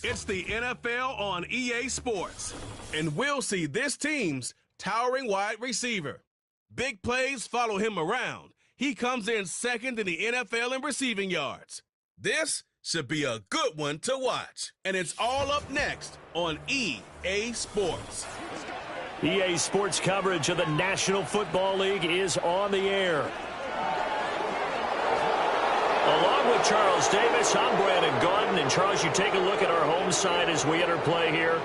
It's the NFL on EA Sports, and we'll see this team's towering wide receiver. Big plays follow him around. He comes in second in the NFL in receiving yards. This should be a good one to watch, and it's all up next on EA Sports. EA Sports coverage of the National Football League is on the air. Along with Charles Davis, I'm Brandon Gaudin. And Charles, you take a look at our home side as we enter play here.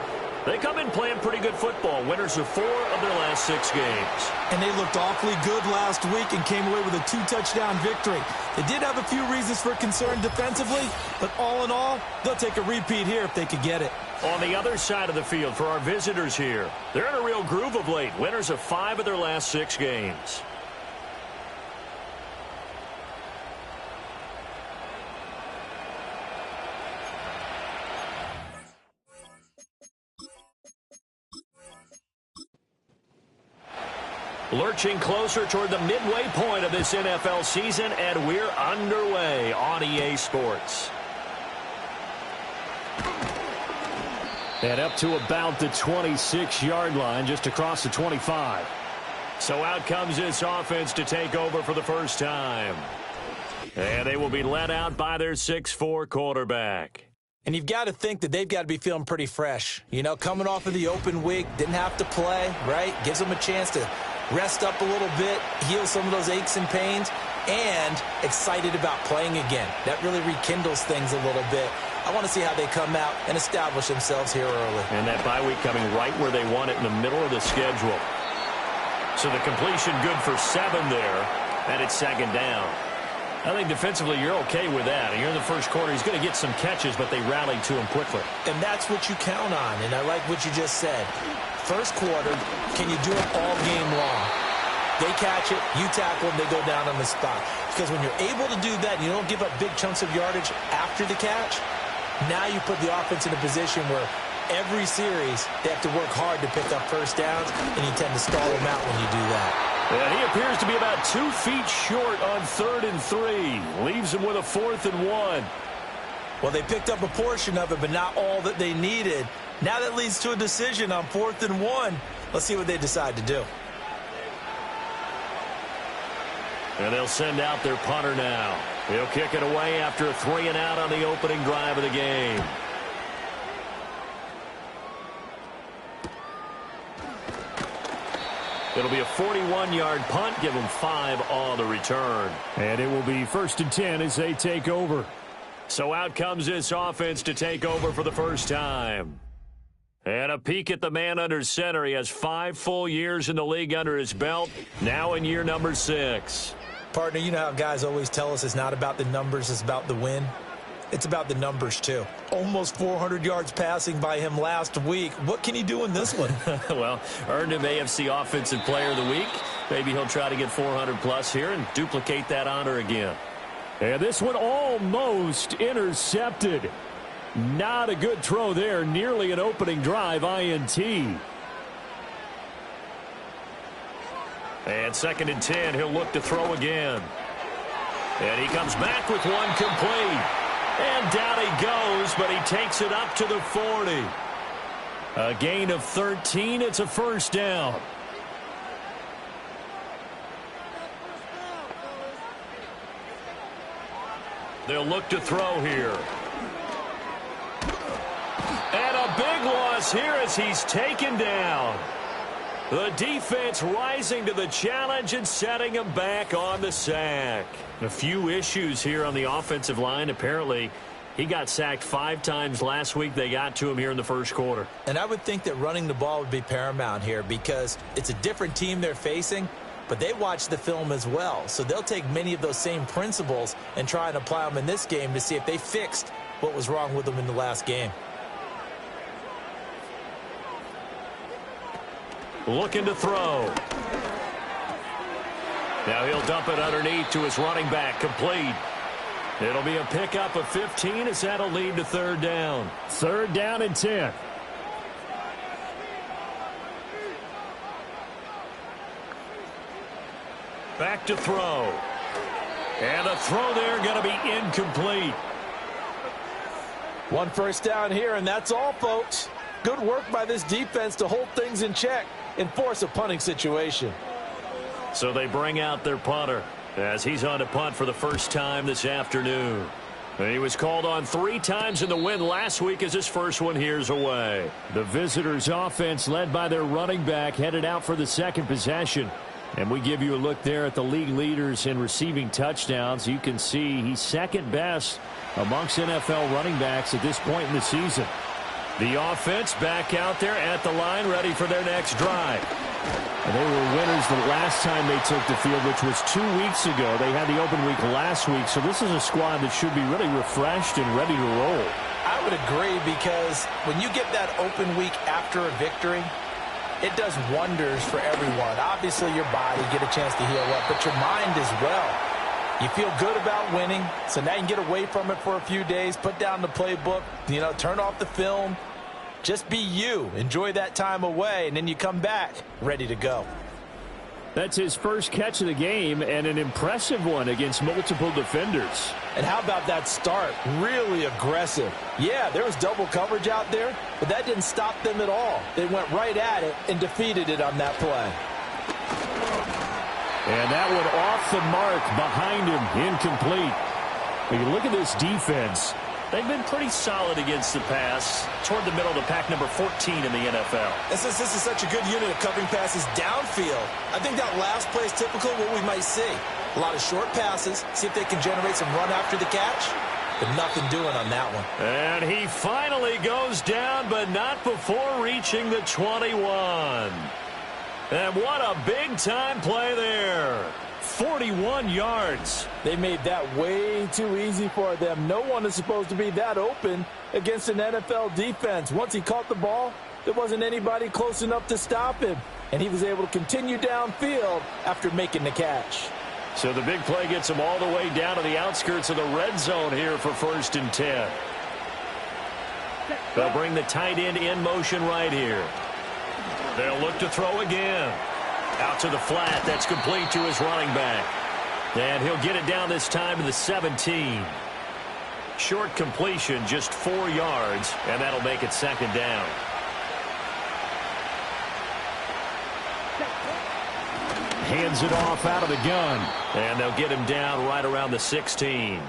They come in playing pretty good football. Winners of 4 of their last 6 games. And they looked awfully good last week and came away with a 2-touchdown victory. They did have a few reasons for concern defensively, but all in all, they'll take a repeat here if they could get it. On the other side of the field for our visitors here, they're in a real groove of late. Winners of 5 of their last 6 games. Lurching closer toward the midway point of this NFL season, and we're underway on EA Sports. And up to about the 26-yard line, just across the 25. So out comes this offense to take over for the first time. And they will be led out by their 6'4" quarterback. And you've got to think that they've got to be feeling pretty fresh. You know, coming off of the open week, didn't have to play, right? Gives them a chance to rest up a little bit, heal some of those aches and pains, and excited about playing again. That really rekindles things a little bit. I want to see how they come out and establish themselves here early. And that bye week coming right where they want it in the middle of the schedule. So the completion good for 7 there, and it's 2nd down. I think defensively you're okay with that. And you're in the first quarter. He's going to get some catches, but they rallied to him quickly. And that's what you count on, and I like what you just said. First quarter, can you do it all game long? They catch it, you tackle them, they go down on the spot. Because when you're able to do that and you don't give up big chunks of yardage after the catch, now you put the offense in a position where every series they have to work hard to pick up first downs, and you tend to stall them out when you do that. And he appears to be about 2 feet short on 3rd and 3. Leaves him with a 4th and 1. Well, they picked up a portion of it, but not all that they needed. Now that leads to a decision on 4th and 1. Let's see what they decide to do. And they'll send out their punter now. He'll kick it away after a 3 and out on the opening drive of the game. It'll be a 41-yard punt, give them 5 on the return. And it will be 1st and 10 as they take over. So out comes this offense to take over for the first time. And a peek at the man under center. He has 5 full years in the league under his belt, now in year number 6. Partner, you know how guys always tell us it's not about the numbers, it's about the win. It's about the numbers, too. Almost 400 yards passing by him last week. What can he do in this one? Well, earned him AFC Offensive Player of the Week. Maybe he'll try to get 400-plus here and duplicate that honor again. And this one almost intercepted. Not a good throw there. Nearly an opening drive INT. And 2nd and 10. He'll look to throw again. And he comes back with one complete. And down he goes, but he takes it up to the 40. A gain of 13. It's a first down. They'll look to throw here. And a big loss here as he's taken down. The defense rising to the challenge and setting him back on the sack. A few issues here on the offensive line. Apparently, he got sacked 5 times last week. They got to him here in the first quarter. And I would think that running the ball would be paramount here because it's a different team they're facing, but they watch the film as well. So they'll take many of those same principles and try and apply them in this game to see if they fixed what was wrong with them in the last game. Looking to throw. Now he'll dump it underneath to his running back. Complete. It'll be a pickup of 15 as that'll lead to 3rd down. 3rd down and 10. Back to throw. And the throw there going to be incomplete. One first down here, and that's all, folks. Good work by this defense to hold things in check and force a punting situation. So they bring out their punter as he's on to punt for the first time this afternoon. He was called on 3 times in the win last week as his first one here's away. The visitors' offense led by their running back headed out for the second possession. And we give you a look there at the league leaders in receiving touchdowns. You can see he's second best amongst NFL running backs at this point in the season. The offense back out there at the line, ready for their next drive. And they were winners the last time they took the field, which was 2 weeks ago. They had the open week last week, so this is a squad that should be really refreshed and ready to roll. I would agree, because when you get that open week after a victory, it does wonders for everyone. Obviously, your body, get a chance to heal up, but your mind as well. You feel good about winning, so now you can get away from it for a few days, put down the playbook, turn off the film. Just be you. Enjoy that time away, and then you come back ready to go. That's his first catch of the game, and an impressive one against multiple defenders. And how about that start? Really aggressive. Yeah, there was double coverage out there, but that didn't stop them at all. They went right at it and defeated it on that play. And that one off the mark behind him, incomplete. When you look at this defense, they've been pretty solid against the pass toward the middle of the pack, number 14 in the NFL. And since this is such a good unit of covering passes downfield, I think that last play is typical of what we might see. A lot of short passes, see if they can generate some run after the catch, but nothing doing on that one. And he finally goes down, but not before reaching the 21. And what a big-time play there. 41 yards. They made that way too easy for them. No one is supposed to be that open against an NFL defense. Once he caught the ball, there wasn't anybody close enough to stop him, and he was able to continue downfield after making the catch. So the big play gets him all the way down to the outskirts of the red zone here for 1st and 10. They'll bring the tight end in motion right here. They'll look to throw again. Out to the flat. That's complete to his running back. And he'll get it down this time to the 17. Short completion, just 4 yards, and that'll make it 2nd down. Hands it off out of the gun. And they'll get him down right around the 16.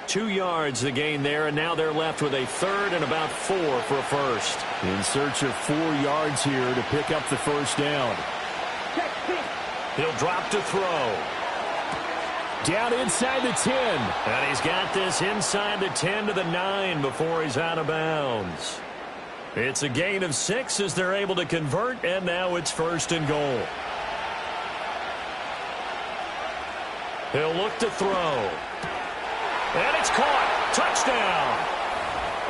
2 yards the gain there, and now they're left with a 3rd and about 4 for a first. In search of 4 yards here to pick up the first down. He'll drop to throw. Down inside the 10. And he's got this inside the 10 to the 9 before he's out of bounds. It's a gain of 6 as they're able to convert, and now it's 1st and goal. He'll look to throw. And it's caught. Touchdown.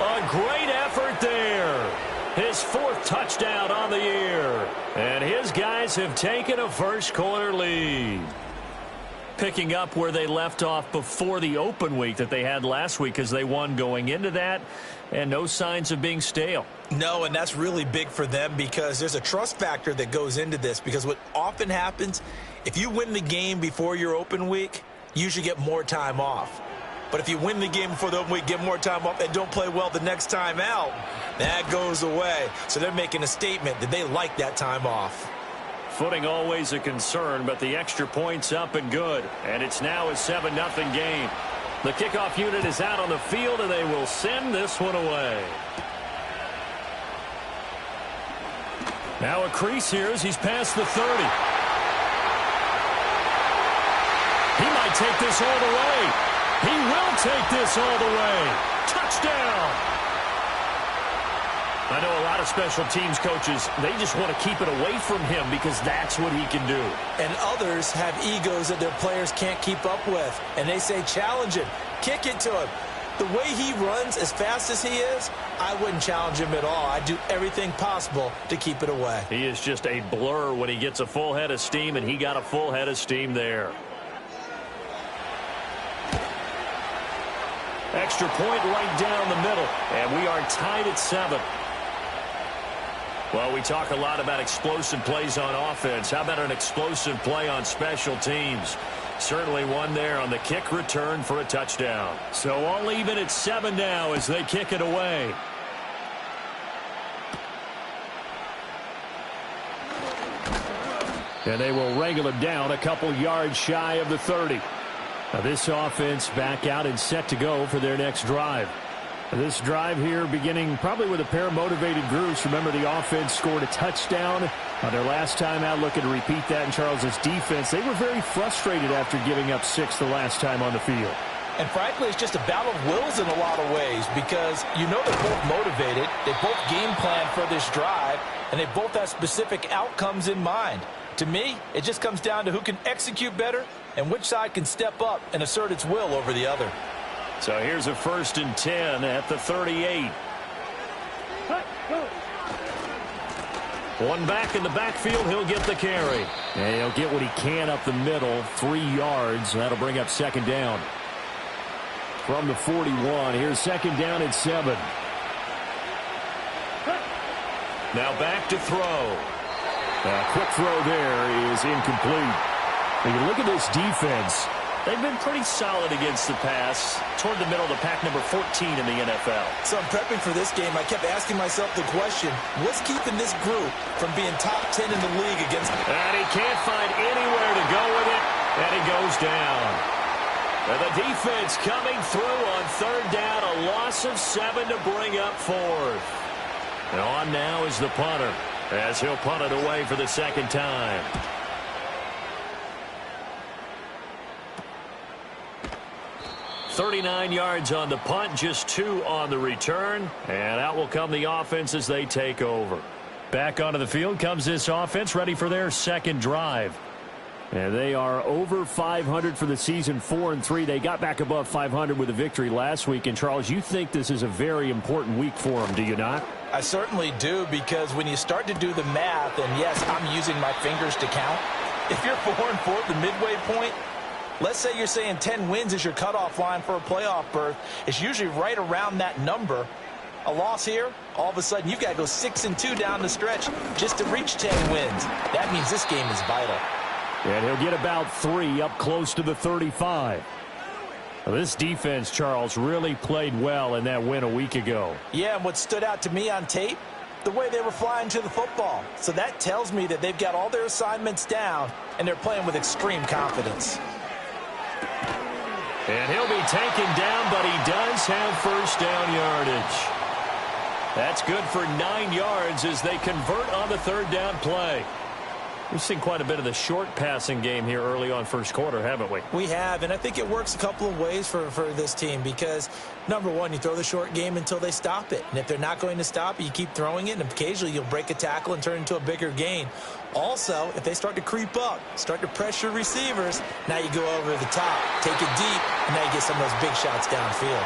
A great effort there. His 4th touchdown on the year. And his guys have taken a first-quarter lead. Picking up where they left off before the open week that they had last week, as they won going into that, and no signs of being stale. No, and that's really big for them, because there's a trust factor that goes into this, because what often happens, if you win the game before your open week, you should get more time off. But if you win the game before the open week, get more time off, and don't play well the next time out, that goes away. So they're making a statement that they like that time off. Footing always a concern, but the extra point's up and good. And it's now a 7-0 game. The kickoff unit is out on the field, and they will send this one away. Now a crease here as he's past the 30. He might take this all the way. He will take this all the way. Touchdown! I know a lot of special teams coaches, they just want to keep it away from him because that's what he can do. And others have egos that their players can't keep up with. And they say, challenge him. Kick it to him. The way he runs as fast as he is, I wouldn't challenge him at all. I'd do everything possible to keep it away. He is just a blur when he gets a full head of steam, and he got a full head of steam there. Extra point right down the middle, and we are tied at 7. Well, we talk a lot about explosive plays on offense. How about an explosive play on special teams? Certainly one there on the kick return for a touchdown. So all even at 7 now as they kick it away. And they will wrangle him down a couple yards shy of the 30. Now this offense back out and set to go for their next drive. This drive here beginning probably with a pair of motivated groups. Remember, the offense scored a touchdown on their last time out, looking to repeat that in Charles's defense. They were very frustrated after giving up 6 the last time on the field. And frankly, it's just a battle of wills in a lot of ways because you know they're both motivated. They both game plan for this drive, and they both have specific outcomes in mind. To me, it just comes down to who can execute better and which side can step up and assert its will over the other. So here's a 1st and 10 at the 38. One back in the backfield, he'll get the carry. And he'll get what he can up the middle, 3 yards. That'll bring up 2nd down. From the 41, here's 2nd down at 7. Now back to throw. Quick throw there is incomplete. When you look at this defense, they've been pretty solid against the pass toward the middle of the pack, number 14 in the NFL. So I'm prepping for this game. I kept asking myself the question, what's keeping this group from being top 10 in the league against... And he can't find anywhere to go with it, and he goes down. And the defense coming through on 3rd down, a loss of 7 to bring up 4th. And on now is the punter, as he'll punt it away for the 2nd time. "39 yards on the punt, just 2 on the return. And out will come the offense as they take over. Back onto the field comes this offense, ready for their 2nd drive. And they are over 500 for the season, 4-3. They got back above 500 with a victory last week. And, Charles, you think this is a very important week for them, do you not? I certainly do, because when you start to do the math, and yes, I'm using my fingers to count, if you're 4-4 at the midway point, let's say you're saying 10 wins is your cutoff line for a playoff berth. It's usually right around that number. A loss here, all of a sudden you've got to go 6-2 down the stretch just to reach 10 wins. That means this game is vital. And he'll get about 3 up close to the 35. Well, this defense, Charles, really played well in that win a week ago. Yeah, and what stood out to me on tape, the way they were flying to the football. So that tells me that they've got all their assignments down, and they're playing with extreme confidence. And he'll be taken down, but he does have 1st down yardage. That's good for 9 yards as they convert on the 3rd down play. We've seen quite a bit of the short passing game here early on 1st quarter, haven't we? We have, and I think it works a couple of ways for this team because, number one, you throw the short game until they stop it. And if they're not going to stop it, you keep throwing it, and occasionally you'll break a tackle and turn it into a bigger gain. Also, if they start to creep up, start to pressure receivers, now you go over the top, take it deep, and now you get some of those big shots downfield.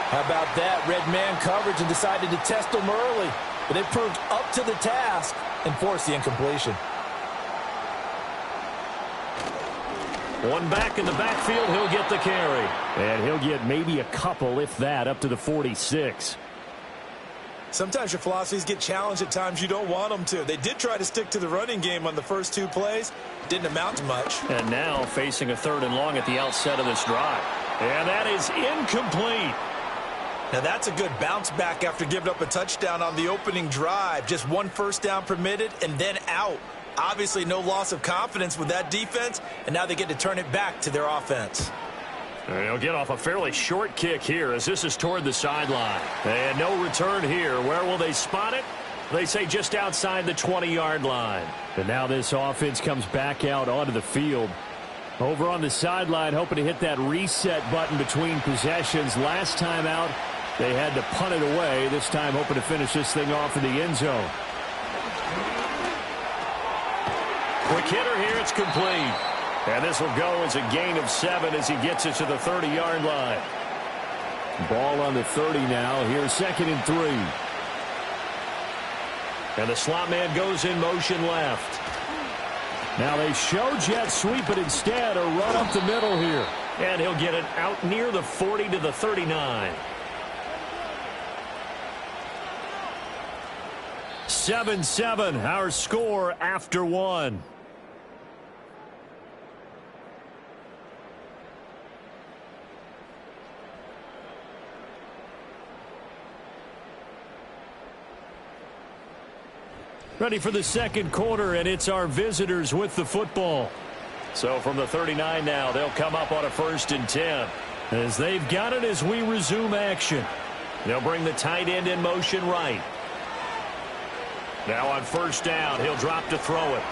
How about that? Red man coverage and decided to test them early. But they proved up to the task and forced the incompletion. One back in the backfield, he'll get the carry. And he'll get maybe a couple, if that, up to the 46. Sometimes your philosophies get challenged at times you don't want them to. They did try to stick to the running game on the first 2 plays. Didn't amount to much. And now facing a 3rd and long at the outset of this drive. And that is incomplete. Now that's a good bounce back after giving up a touchdown on the opening drive. Just 1 first down permitted and then out. Obviously no loss of confidence with that defense, and now they get to turn it back to their offense. And he'll get off a fairly short kick here as this is toward the sideline. And no return here. Where will they spot it? They say just outside the 20-yard line. And now this offense comes back out onto the field. Over on the sideline, hoping to hit that reset button between possessions. Last time out, they had to punt it away. This time hoping to finish this thing off in the end zone. Quick hitter here, it's complete. And this will go as a gain of 7 as he gets it to the 30-yard line. Ball on the 30 now. Here's 2nd and 3. And the slot man goes in motion left. Now they show jet sweep, but instead a run up the middle here. And he'll get it out near the 40 to the 39. 7-7, our score after 1. Ready for the second quarter, and it's our visitors with the football. So from the 39 now, they'll come up on a 1st and 10. As they've got it as we resume action. They'll bring the tight end in motion right. Now on 1st down, he'll drop to throw it.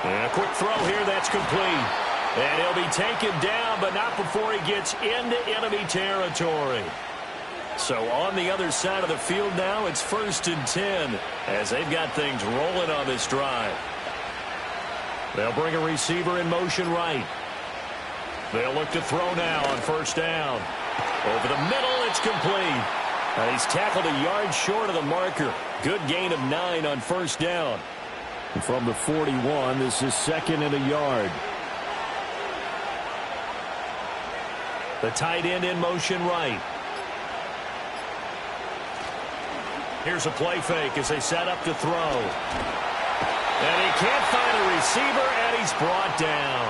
And a quick throw here, that's complete. And he'll be taken down, but not before he gets into enemy territory. So on the other side of the field now, it's 1st and 10 as they've got things rolling on this drive. They'll bring a receiver in motion right. They'll look to throw now on 1st down. Over the middle, it's complete. He's tackled a yard short of the marker. Good gain of 9 on 1st down. And from the 41, this is 2nd and a yard. The tight end in motion right. Here's a play fake as they set up to throw. And he can't find a receiver, and he's brought down.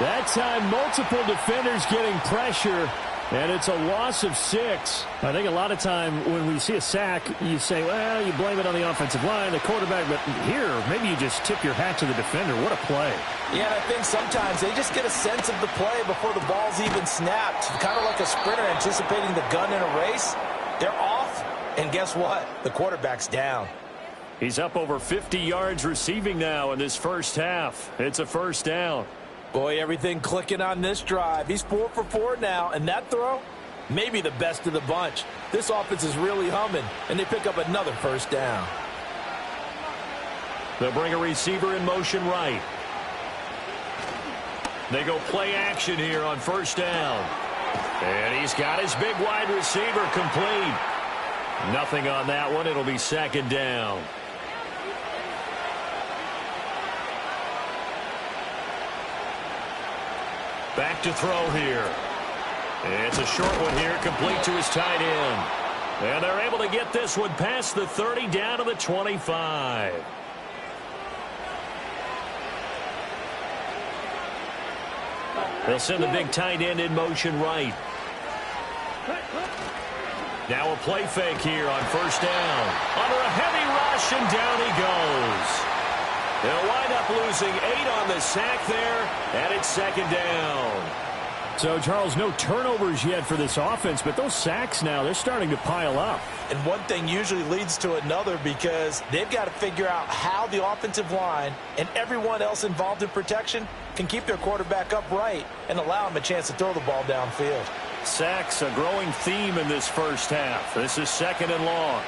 That time, multiple defenders getting pressure, and it's a loss of 6. I think a lot of time when we see a sack, you say, well, you blame it on the offensive line, the quarterback, but here, maybe you just tip your hat to the defender. What a play. Yeah, and I think sometimes they just get a sense of the play before the ball's even snapped. Kind of like a sprinter anticipating the gun in a race. They're off, and guess what? The quarterback's down. He's up over 50 yards receiving now in this first half. It's a 1st down. Boy, everything clicking on this drive. He's 4 for 4 now, and that throw, maybe the best of the bunch. This offense is really humming, and they pick up another 1st down. They'll bring a receiver in motion right. They go play action here on 1st down. And he's got his big wide receiver complete. Nothing on that one. It'll be 2nd down. Back to throw here. It's a short one here, complete to his tight end. And they're able to get this one past the 30 down to the 25. They'll send the big tight end in motion right. Now a play fake here on 1st down. Under a heavy rush, and down he goes. They'll wind up losing 8 on the sack there, and it's 2nd down. So, Charles, no turnovers yet for this offense, but those sacks now, they're starting to pile up. And one thing usually leads to another because they've got to figure out how the offensive line and everyone else involved in protection can keep their quarterback upright and allow him a chance to throw the ball downfield. Sacks, a growing theme in this first half. This is 2nd and long.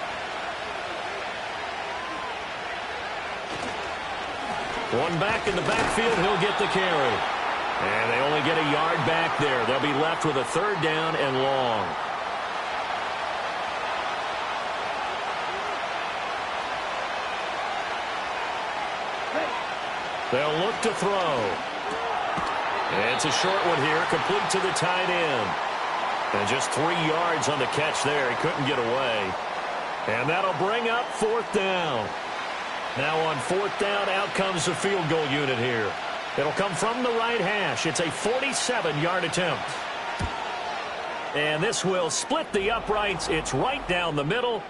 One back in the backfield, he'll get the carry. And they only get a yard back there. They'll be left with a 3rd down and long. They'll look to throw. And it's a short one here, complete to the tight end. And just 3 yards on the catch there. He couldn't get away. And that'll bring up 4th down. Now on 4th down, out comes the field goal unit here. It'll come from the right hash. It's a 47-yard attempt. And this will split the uprights. It's right down the middle.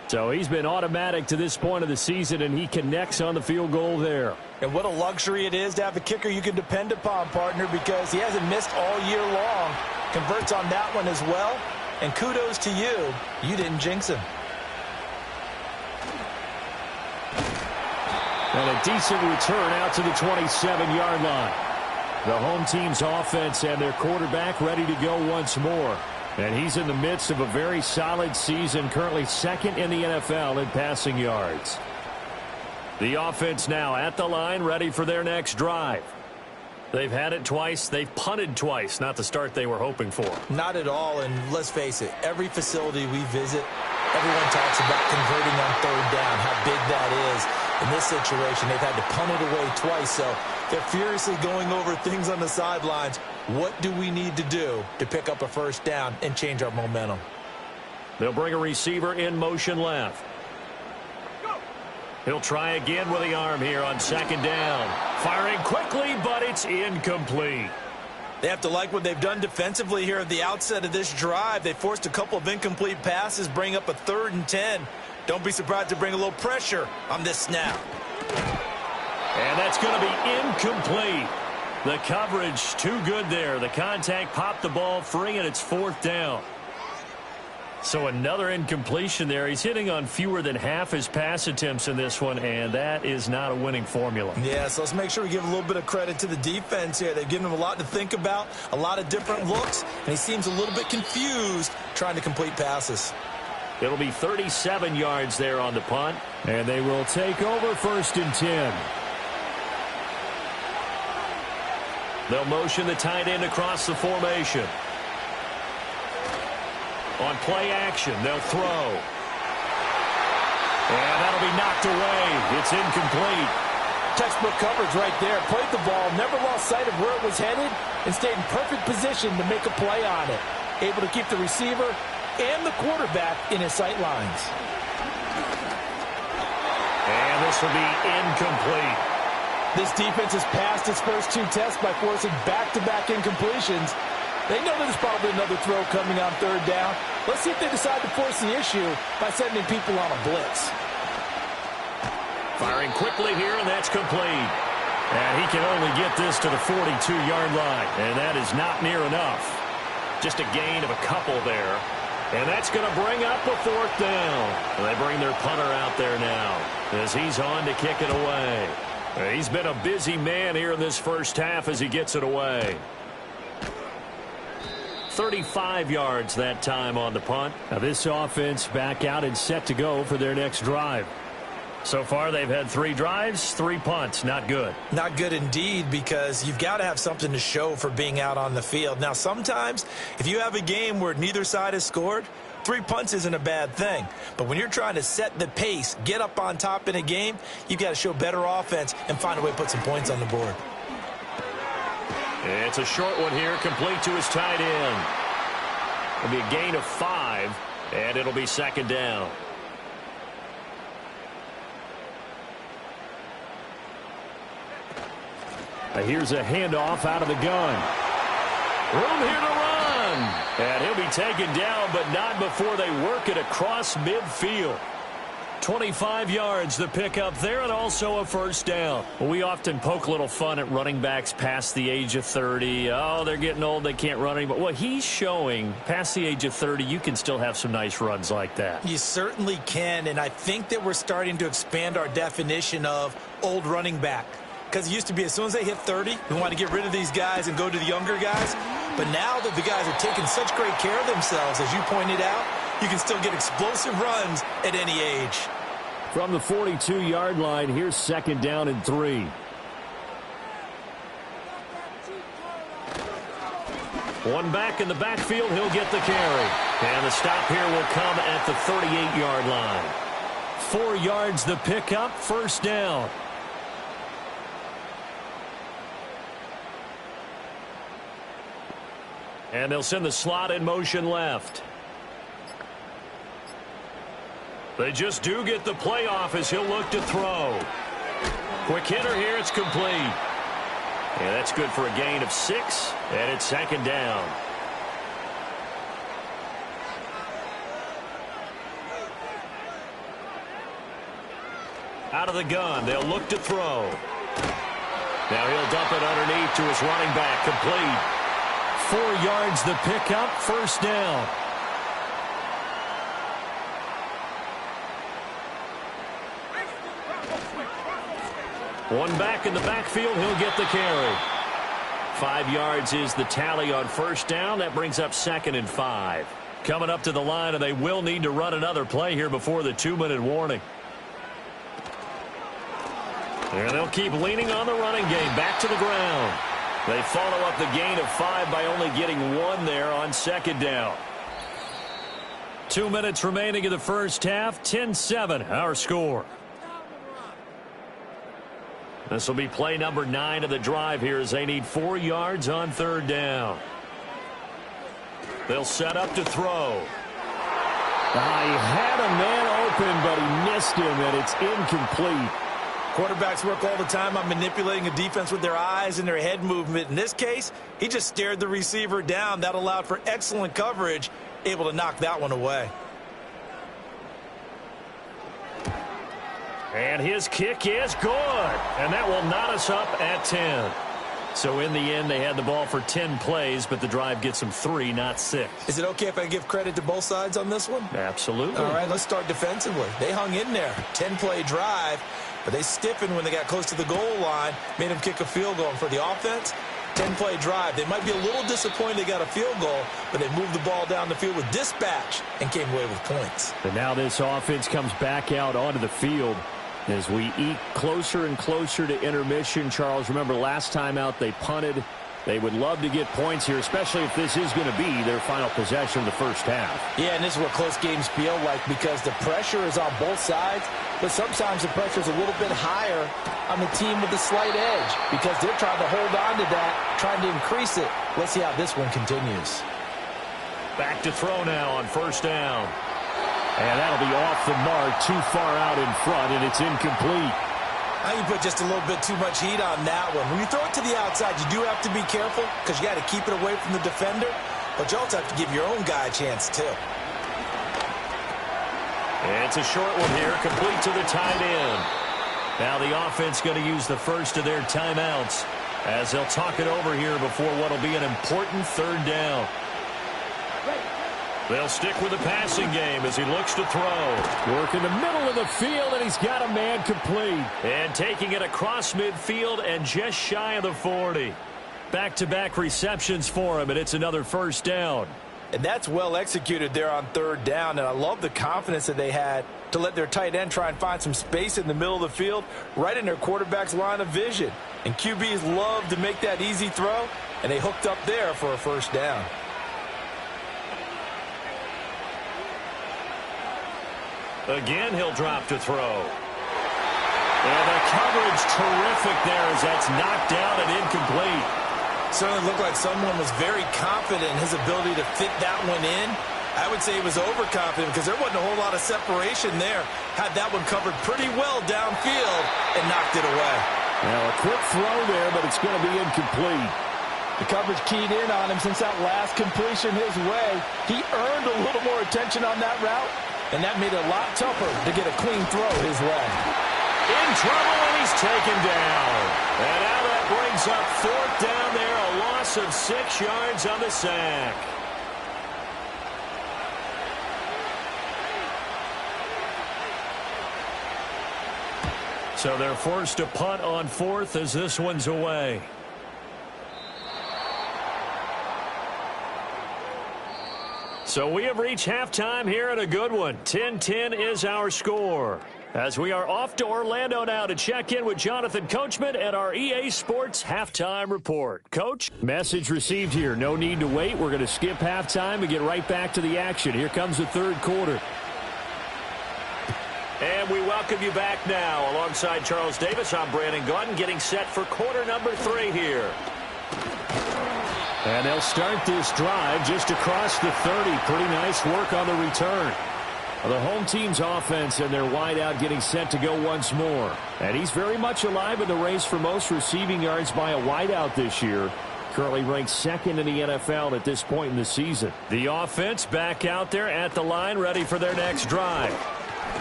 So he's been automatic to this point of the season, and he connects on the field goal there. And what a luxury it is to have a kicker you can depend upon, partner, because he hasn't missed all year long. Converts on that one as well. And kudos to you. You didn't jinx him. And a decent return out to the 27-yard line. The home team's offense and their quarterback ready to go once more. And he's in the midst of a very solid season, currently 2nd in the NFL in passing yards. The offense now at the line, ready for their next drive. They've had it twice. They've punted twice. Not the start they were hoping for. Not at all, and let's face it, every facility we visit, everyone talks about converting on 3rd down, how big that is. In this situation, they've had to punt it away twice, so they're furiously going over things on the sidelines. What do we need to do to pick up a 1st down and change our momentum? They'll bring a receiver in motion left. He'll try again with the arm here on 2nd down. Firing quickly, but it's incomplete. They have to like what they've done defensively here at the outset of this drive. They forced a couple of incomplete passes, bring up a 3rd and 10. Don't be surprised to bring a little pressure on this snap. And that's going to be incomplete. The coverage too good there. The contact popped the ball free, and it's 4th down. So another incompletion there. He's hitting on fewer than half his pass attempts in this one, and that is not a winning formula. Yeah, so let's make sure we give a little bit of credit to the defense here. They've given him a lot to think about, a lot of different looks, and he seems a little bit confused trying to complete passes. It'll be 37 yards there on the punt, and they will take over 1st and 10. They'll motion the tight end across the formation. On play action, they'll throw. And that'll be knocked away. It's incomplete. Textbook coverage right there. Played the ball, never lost sight of where it was headed, and stayed in perfect position to make a play on it. Able to keep the receiver and the quarterback in his sight lines. And this will be incomplete. This defense has passed its first 2 tests by forcing back-to-back incompletions. They know there's probably another throw coming on 3rd down. Let's see if they decide to force the issue by sending people on a blitz. Firing quickly here, and that's complete. And he can only get this to the 42-yard line, and that is not near enough. Just a gain of a couple there. And that's going to bring up a 4th down. And they bring their punter out there now as he's on to kick it away. He's been a busy man here in this first half as he gets it away. 35 yards that time on the punt. Now this offense back out and set to go for their next drive. So far they've had 3 drives, 3 punts. Not good. Not good indeed, because you've got to have something to show for being out on the field. Now sometimes if you have a game where neither side has scored, 3 punts isn't a bad thing. But when you're trying to set the pace, get up on top in a game, you've got to show better offense and find a way to put some points on the board. It's a short one here, complete to his tight end. It'll be a gain of 5, and it'll be 2nd down. Here's a handoff out of the gun. Room here to run. And he'll be taken down, but not before they work it across midfield. 25 yards the pickup there, and also a 1st down. We often poke a little fun at running backs past the age of 30. Oh, they're getting old, they can't run anymore. Well, he's showing past the age of 30, you can still have some nice runs like that. You certainly can, and I think that we're starting to expand our definition of old running back. Because it used to be as soon as they hit 30, we want to get rid of these guys and go to the younger guys. But now that the guys are taking such great care of themselves, as you pointed out, you can still get explosive runs at any age. From the 42-yard line, here's 2nd down and 3. One back in the backfield, he'll get the carry. And the stop here will come at the 38-yard line. 4 yards the pickup, 1st down. And they'll send the slot in motion left. They just do get the play off as he'll look to throw. Quick hitter here, it's complete. And that's good for a gain of 6, and it's 2nd down. Out of the gun, they'll look to throw. Now he'll dump it underneath to his running back, complete. 4 yards the pickup, 1st down. One back in the backfield, he'll get the carry. 5 yards is the tally on 1st down. That brings up 2nd and 5. Coming up to the line, and they will need to run another play here before the 2-minute warning. And they'll keep leaning on the running game. Back to the ground. They follow up the gain of 5 by only getting 1 there on 2nd down. 2 minutes remaining in the first half. 10-7, our score. This will be play number 9 of the drive here as they need 4 yards on 3rd down. They'll set up to throw. He had a man open, but he missed him, and it's incomplete. Quarterbacks work all the time on manipulating a defense with their eyes and their head movement. In this case, he just stared the receiver down. That allowed for excellent coverage, able to knock that one away. And his kick is good. And that will knot us up at 10. So in the end, they had the ball for 10 plays, but the drive gets them 3, not 6. Is it okay if I give credit to both sides on this one? Absolutely. All right, let's start defensively. They hung in there. 10-play drive, but they stiffened when they got close to the goal line, made them kick a field goal. And for the offense, 10-play drive. They might be a little disappointed they got a field goal, but they moved the ball down the field with dispatch and came away with points. And now this offense comes back out onto the field as we eke closer and closer to intermission. Charles, remember last time out they punted. They would love to get points here, especially if this is going to be their final possession of the first half. Yeah, and this is what close games feel like because the pressure is on both sides, but sometimes the pressure is a little bit higher on the team with the slight edge because they're trying to hold on to that, trying to increase it. Let's see how this one continues. Back to throw now on first down. And that'll be off the mark, too far out in front, and it's incomplete. Now you put just a little bit too much heat on that one. When you throw it to the outside, you do have to be careful because you got to keep it away from the defender, but you also have to give your own guy a chance too. It's a short one here, complete to the tight end. Now the offense going to use the first of their timeouts as they'll talk it over here before what will be an important third down. They'll stick with the passing game as he looks to throw. Work in the middle of the field, and he's got a man complete. And taking it across midfield and just shy of the 40. Back-to-back receptions for him, and it's another first down. And that's well executed there on third down, and I love the confidence that they had to let their tight end try and find some space in the middle of the field, right in their quarterback's line of vision. And QBs love to make that easy throw, and they hooked up there for a first down. Again, he'll drop to throw. And the coverage terrific there as that's knocked down and incomplete. Certainly looked like someone was very confident in his ability to fit that one in. I would say he was overconfident because there wasn't a whole lot of separation there. Had that one covered pretty well downfield and knocked it away. Now a quick throw there, but it's going to be incomplete. The coverage keyed in on him since that last completion his way. He earned a little more attention on that route, and that made it a lot tougher to get a clean throw his way. In trouble, and he's taken down. And now that brings up fourth down there, a loss of 6 yards on the sack. So they're forced to punt on fourth as this one's away. So we have reached halftime here at a good one. 10-10 is our score. As we are off to Orlando now to check in with Jonathan Coachman at our EA Sports Halftime Report. Coach? Message received here. No need to wait. We're going to skip halftime and get right back to the action. Here comes the third quarter. And we welcome you back now. Alongside Charles Davis, I'm Brandon Gordon getting set for quarter number 3 here. And they'll start this drive just across the 30. Pretty nice work on the return. The home team's offense and their wideout getting set to go once more. And he's very much alive in the race for most receiving yards by a wideout this year. Currently ranked second in the NFL at this point in the season. The offense back out there at the line, ready for their next drive.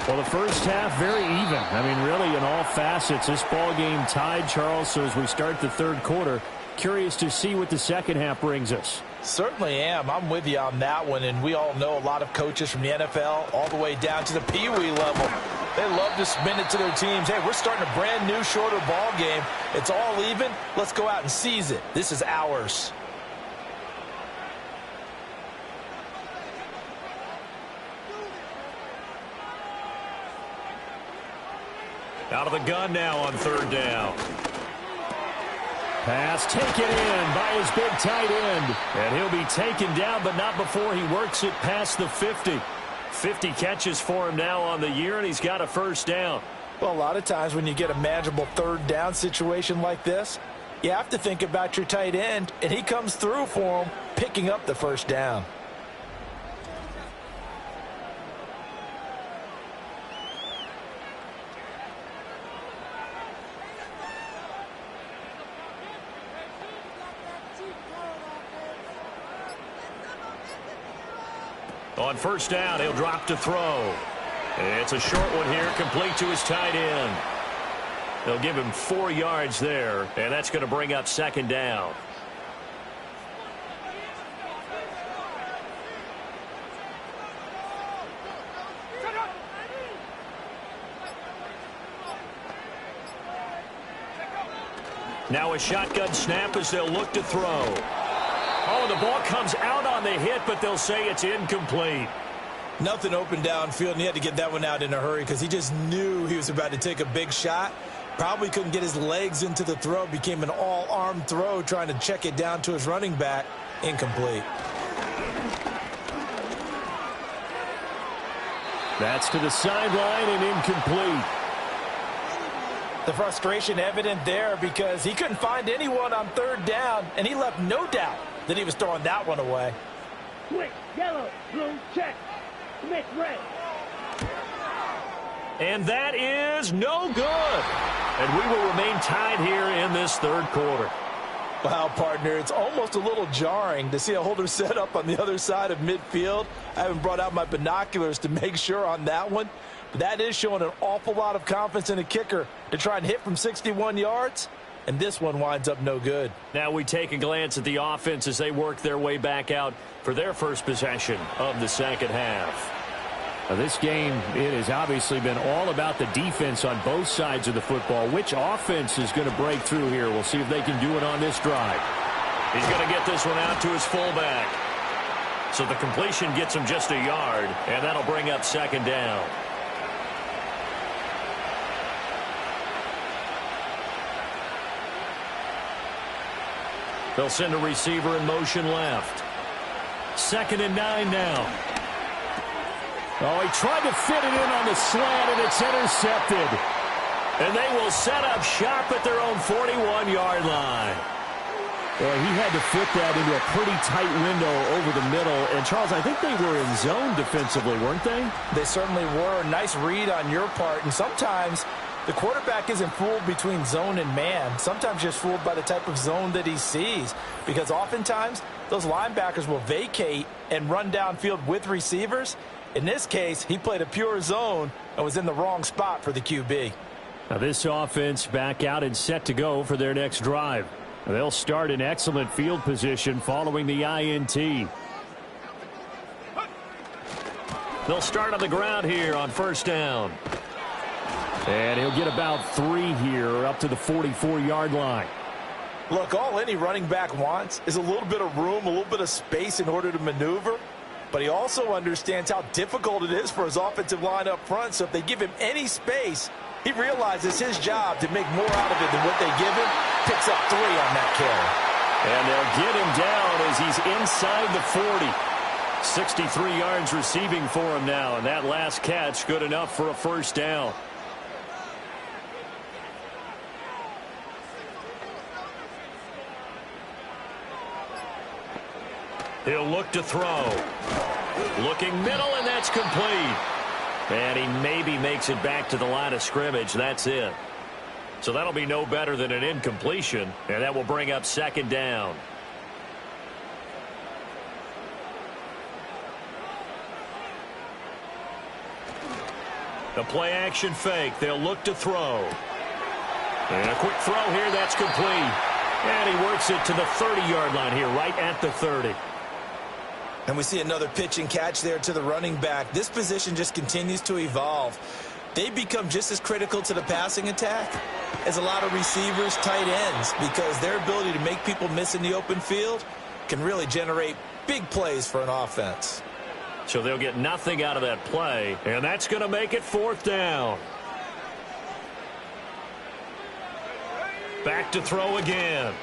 Well, the first half, very even. I mean, really, in all facets, this ball game tied, Charles. So as we start the third quarter, curious to see what the second half brings us. Certainly am. I'm with you on that one, and we all know a lot of coaches from the NFL all the way down to the Pee-wee level. They love to spin it to their teams. Hey, we're starting a brand new, shorter ball game. It's all even. Let's go out and seize it. This is ours. Out of the gun now on third down. Pass taken in by his big tight end. And he'll be taken down, but not before he works it past the 50. 50 catches for him now on the year, and he's got a first down. Well, a lot of times when you get a manageable third down situation like this, you have to think about your tight end, and he comes through for him, picking up the first down. On first down, he'll drop to throw. It's a short one here, complete to his tight end. They'll give him 4 yards there, and that's going to bring up second down. Now a shotgun snap as they'll look to throw. Oh, the ball comes out on the hit, but they'll say it's incomplete. Nothing open downfield, and he had to get that one out in a hurry because he just knew he was about to take a big shot. Probably couldn't get his legs into the throw. Became an all-arm throw trying to check it down to his running back. Incomplete. That's to the sideline and incomplete. The frustration evident there because he couldn't find anyone on third down, and he left no doubt that he was throwing that one away. Quick, yellow, blue, check. Smith, red. And that is no good. And we will remain tied here in this third quarter. Wow, partner, it's almost a little jarring to see a holder set up on the other side of midfield. I haven't brought out my binoculars to make sure on that one. But that is showing an awful lot of confidence in a kicker to try and hit from 61 yards. And this one winds up no good. Now we take a glance at the offense as they work their way back out for their first possession of the second half. Now this game, it has obviously been all about the defense on both sides of the football. Which offense is going to break through here? We'll see if they can do it on this drive. He's going to get this one out to his fullback. So the completion gets him just a yard, and that'll bring up second down. They'll send a receiver in motion left. 2nd and 9 now. Oh, he tried to fit it in on the slant, and it's intercepted. And they will set up shop at their own 41-yard line. Well, he had to fit that into a pretty tight window over the middle. And, Charles, I think they were in zone defensively, weren't they? They certainly were. Nice read on your part. And sometimes the quarterback isn't fooled between zone and man. Sometimes just fooled by the type of zone that he sees. Because oftentimes those linebackers will vacate and run downfield with receivers. In this case, he played a pure zone and was in the wrong spot for the QB. Now this offense back out and set to go for their next drive. They'll start in excellent field position following the INT. They'll start on the ground here on first down. And he'll get about 3 here up to the 44-yard line. Look, all any running back wants is a little bit of room, a little bit of space in order to maneuver. But he also understands how difficult it is for his offensive line up front. So if they give him any space, he realizes his job to make more out of it than what they give him. Picks up 3 on that carry. And they'll get him down as he's inside the 40. 63 yards receiving for him now. And that last catch good enough for a first down. He'll look to throw. Looking middle, and that's complete. And he maybe makes it back to the line of scrimmage. That's it. So that'll be no better than an incompletion, and that will bring up second down. The play action fake. They'll look to throw. And a quick throw here. That's complete. And he works it to the 30-yard line here, right at the 30. And we see another pitch and catch there to the running back. This position just continues to evolve. They become just as critical to the passing attack as a lot of receivers, tight ends, because their ability to make people miss in the open field can really generate big plays for an offense. So they'll get nothing out of that play, and that's going to make it 4th down. Back to throw again.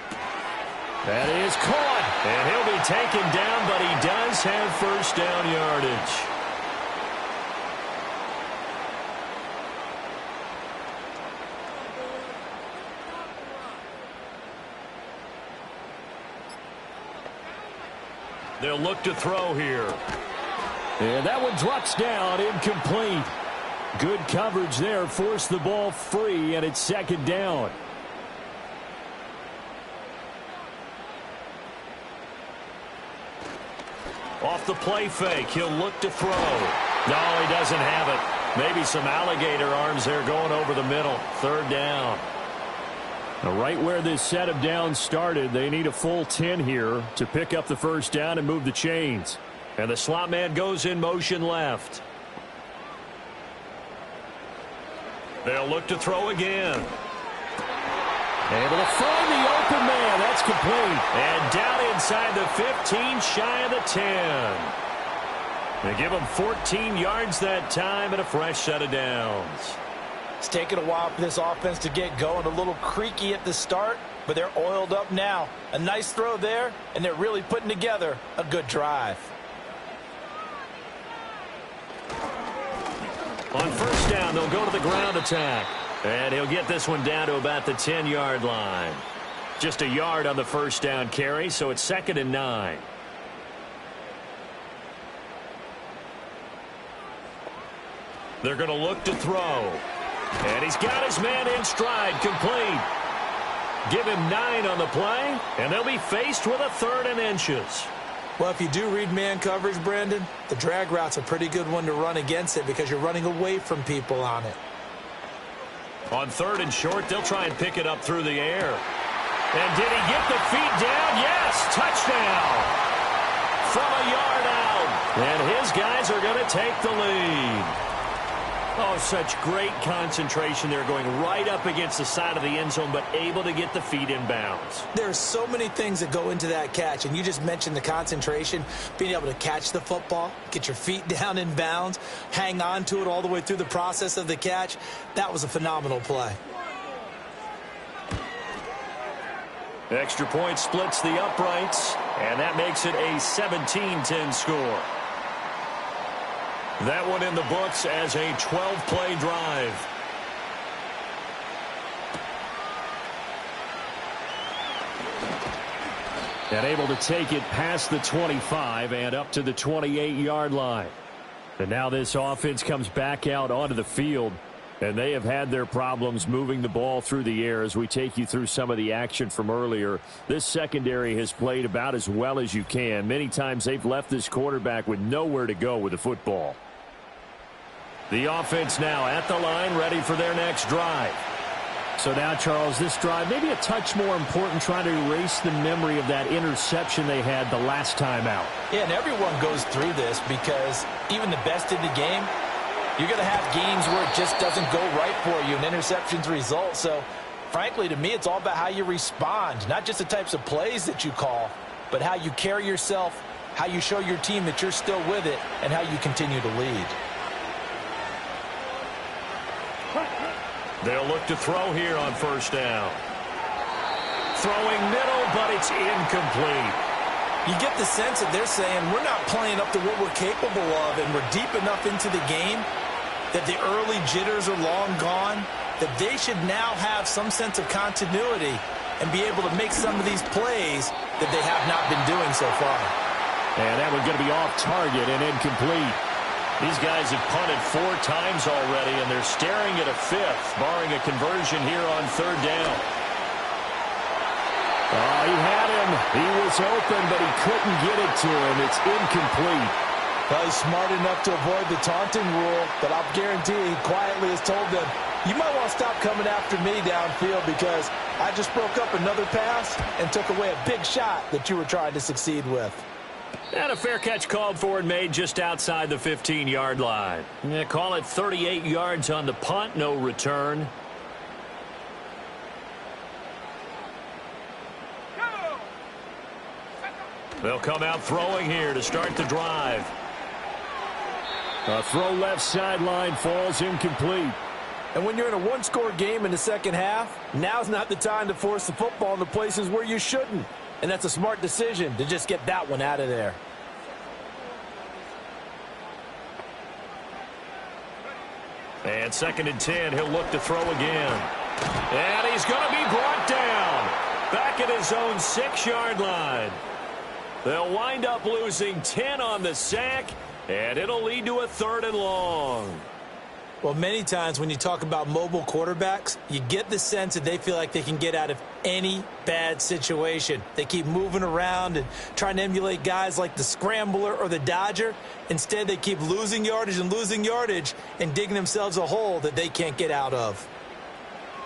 That is caught. And he'll be taken down, but he does have first down yardage. They'll look to throw here. And that one drops down, incomplete. Good coverage there, forced the ball free, and it's second down. Off the play fake, he'll look to throw. No, he doesn't have it. Maybe some alligator arms there going over the middle. Third down. Now, right where this set of downs started, they need a full 10 here to pick up the first down and move the chains. And the slot man goes in motion left. They'll look to throw again. Able to find the open man. That's complete. And down inside the 15, shy of the 10. They give him 14 yards that time and a fresh set of downs. It's taken a while for this offense to get going. A little creaky at the start, but they're oiled up now. A nice throw there, and they're really putting together a good drive. On first down, they'll go to the ground attack. And he'll get this one down to about the 10-yard line. Just a yard on the first down carry, so it's 2nd and 9. They're going to look to throw. And he's got his man in stride, complete. Give him 9 on the play, and they'll be faced with a 3rd and inches. Well, if you do read man coverage, Brandon, the drag route's a pretty good one to run against it because you're running away from people on it. On 3rd and short, they'll try and pick it up through the air. And did he get the feet down? Yes, touchdown. From a yard out. And his guys are going to take the lead. Oh, such great concentration. They're going right up against the side of the end zone, but able to get the feet in bounds. There's so many things that go into that catch, and you just mentioned the concentration, being able to catch the football, get your feet down in bounds, hang on to it all the way through the process of the catch. That was a phenomenal play. Extra point splits the uprights, and that makes it a 17-10 score. That one in the books as a 12-play drive. And able to take it past the 25 and up to the 28-yard line. And now this offense comes back out onto the field, and they have had their problems moving the ball through the air. As we take you through some of the action from earlier, this secondary has played about as well as you can. Many times they've left this quarterback with nowhere to go with the football. The offense now at the line, ready for their next drive. So now, Charles, this drive maybe a touch more important, trying to erase the memory of that interception they had the last time out. Yeah, and everyone goes through this because even the best in the game, you're going to have games where it just doesn't go right for you, and interceptions result. So, frankly, to me, it's all about how you respond, not just the types of plays that you call, but how you carry yourself, how you show your team that you're still with it, and how you continue to lead. They'll look to throw here on first down. Throwing middle, but it's incomplete. You get the sense that they're saying we're not playing up to what we're capable of, and we're deep enough into the game that the early jitters are long gone, that they should now have some sense of continuity and be able to make some of these plays that they have not been doing so far. And that one's going to be off target and incomplete. These guys have punted 4 times already, and they're staring at a 5th, barring a conversion here on 3rd down. Oh, he had him. He was open, but he couldn't get it to him. It's incomplete. Well, he's smart enough to avoid the taunting rule, but I'll guarantee he quietly has told them, you might want to stop coming after me downfield because I just broke up another pass and took away a big shot that you were trying to succeed with. And a fair catch called for and made just outside the 15-yard line. Yeah, call it 38 yards on the punt, no return. They'll come out throwing here to start the drive. A throw left sideline falls incomplete. And when you're in a one-score game in the second half, now's not the time to force the football in the places where you shouldn't. And that's a smart decision to just get that one out of there. And 2nd and 10, he'll look to throw again. And he's going to be brought down. Back at his own 6-yard line. They'll wind up losing 10 on the sack, and it'll lead to a 3rd and long. Well, many times when you talk about mobile quarterbacks, you get the sense that they feel like they can get out of any bad situation. They keep moving around and trying to emulate guys like the scrambler or the dodger. Instead, they keep losing yardage and digging themselves a hole that they can't get out of.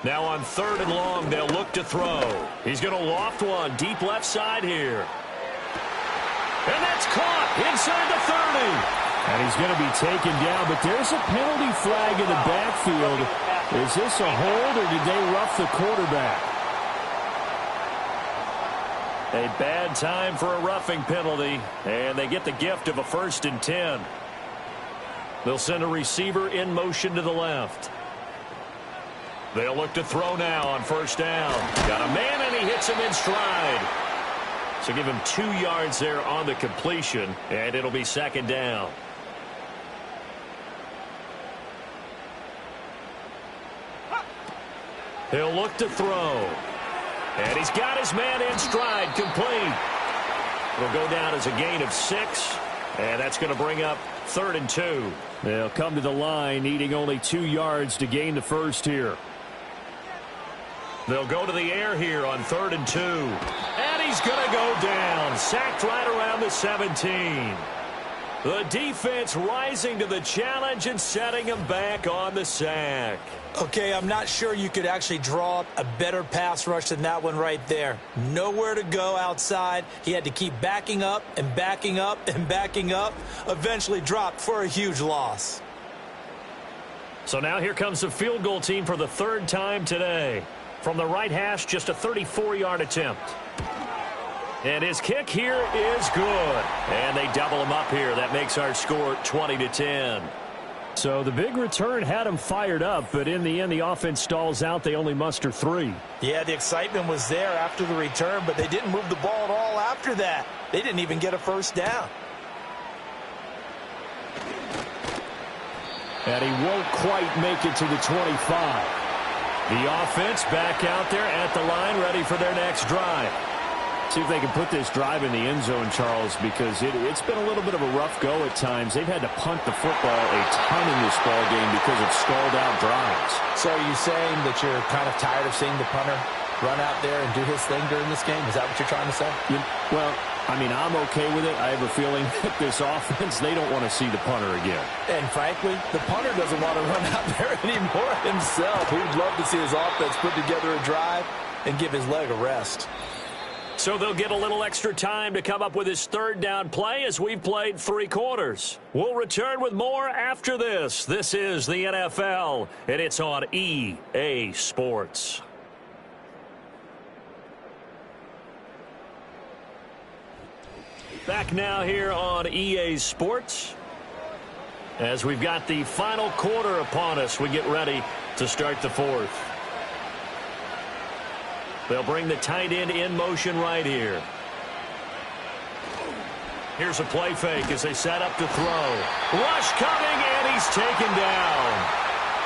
Now on 3rd and long, they'll look to throw. He's going to loft one deep left side here. And that's caught inside the 30. And he's going to be taken down, but there's a penalty flag in the backfield. Is this a hold, or did they rough the quarterback? A bad time for a roughing penalty, and they get the gift of a 1st and 10. They'll send a receiver in motion to the left. They'll look to throw now on 1st down. Got a man, and he hits him in stride. So give him 2 yards there on the completion, and it'll be 2nd down. He'll look to throw. And he's got his man in stride, complete. It'll go down as a gain of 6, and that's going to bring up 3rd and 2. They'll come to the line, needing only 2 yards to gain the first here. They'll go to the air here on 3rd and 2. And he's going to go down, sacked right around the 17. The defense rising to the challenge and setting him back on the sack. Okay, I'm not sure you could actually draw up a better pass rush than that one right there. Nowhere to go outside. He had to keep backing up and backing up and backing up. Eventually dropped for a huge loss. So now here comes the field goal team for the 3rd time today. From the right hash, just a 34-yard attempt. And his kick here is good. And they double him up here. That makes our score 20-10. So the big return had him fired up, but in the end, the offense stalls out. They only muster 3. Yeah, the excitement was there after the return, but they didn't move the ball at all after that. They didn't even get a 1st down. And he won't quite make it to the 25. The offense back out there at the line, ready for their next drive. See if they can put this drive in the end zone, Charles, because it's been a little bit of a rough go at times. They've had to punt the football a ton in this ball game because of stalled-out drives. So are you saying that you're kind of tired of seeing the punter run out there and do his thing during this game? Is that what you're trying to say? Well, I mean, I'm okay with it. I have a feeling that this offense, they don't want to see the punter again. And frankly, the punter doesn't want to run out there anymore himself. He'd love to see his offense put together a drive and give his leg a rest. So they'll get a little extra time to come up with his 3rd down play as we've played 3 quarters. We'll return with more after this. This is the NFL, and it's on EA Sports. Back now here on EA Sports. As we've got the final quarter upon us, we get ready to start the 4th. They'll bring the tight end in motion right here. Here's a play fake as they set up to throw. Rush coming, and he's taken down.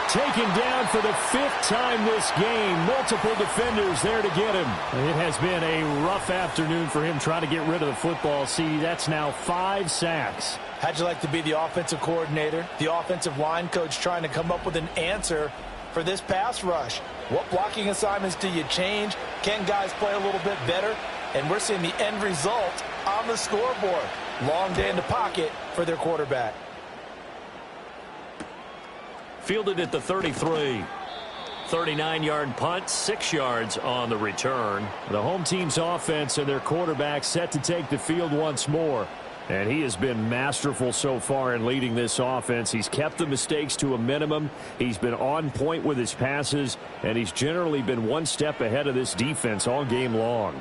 Taken down for the 5th time this game. Multiple defenders there to get him. It has been a rough afternoon for him trying to get rid of the football. See, that's now 5 sacks. How'd you like to be the offensive coordinator, the offensive line coach trying to come up with an answer for this pass rush? What blocking assignments do you change? Can guys play a little bit better? And we're seeing the end result on the scoreboard. Long day in the pocket for their quarterback. Fielded at the 33. 39-yard punt, 6 yards on the return. The home team's offense and their quarterback set to take the field once more. And he has been masterful so far in leading this offense. He's kept the mistakes to a minimum. He's been on point with his passes, and he's generally been one step ahead of this defense all game long.